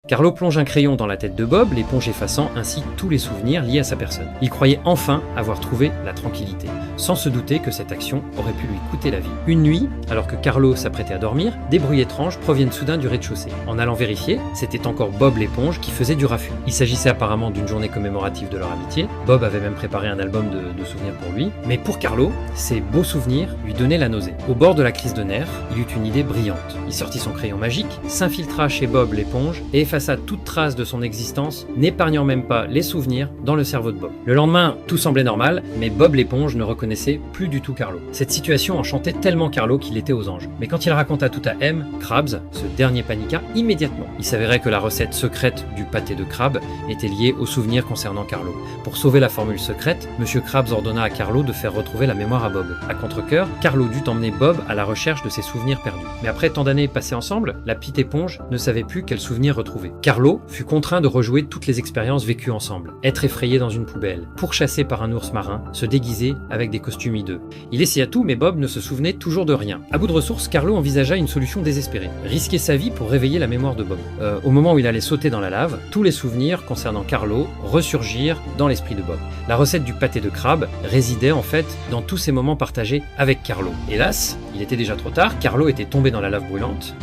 Carlo plonge un crayon dans la tête de Bob, l'éponge effaçant ainsi tous les souvenirs liés à sa personne. Il croyait enfin avoir trouvé la tranquillité, sans se douter que cette action aurait pu lui coûter la vie. Une nuit, alors que Carlo s'apprêtait à dormir, des bruits étranges proviennent soudain du rez-de-chaussée. En allant vérifier, c'était encore Bob l'éponge qui faisait du raffut. Il s'agissait apparemment d'une journée commémorative de leur amitié. Bob avait même préparé un album de souvenirs pour lui. Mais pour Carlo, ces beaux souvenirs lui donnaient la nausée. Au bord de la crise de nerfs, il eut une idée brillante. Il sortit son crayon magique, s'infiltra chez Bob l'éponge et effaça toute trace de son existence, n'épargnant même pas les souvenirs dans le cerveau de Bob. Le lendemain, tout semblait normal, mais Bob l'éponge ne reconnaissait plus du tout Carlo. Cette situation enchantait tellement Carlo qu'il était aux anges. Mais quand il raconta tout à M, Krabs, ce dernier paniqua immédiatement. Il s'avérait que la recette secrète du pâté de crabe était liée aux souvenirs concernant Carlo. Pour sauver la formule secrète, Monsieur Krabs ordonna à Carlo de faire retrouver la mémoire à Bob. À contre-cœur, Carlo dut emmener Bob à la recherche de ses souvenirs perdus. Mais après tant d'années passées ensemble, la petite éponge ne savait plus quels souvenirs retrouver. Carlo fut contraint de rejouer toutes les expériences vécues ensemble. Être effrayé dans une poubelle, pourchassé par un ours marin, se déguiser avec des costumes hideux. Il essaya tout, mais Bob ne se souvenait toujours de rien. À bout de ressources, Carlo envisagea une solution désespérée. Risquer sa vie pour réveiller la mémoire de Bob. Au moment où il allait sauter dans la lave, tous les souvenirs concernant Carlo ressurgirent dans l'esprit de Bob. La recette du pâté de crabe résidait en fait dans tous ces moments partagés avec Carlo. Hélas, il était déjà trop tard, Carlo était tombé dans la lave brûlante.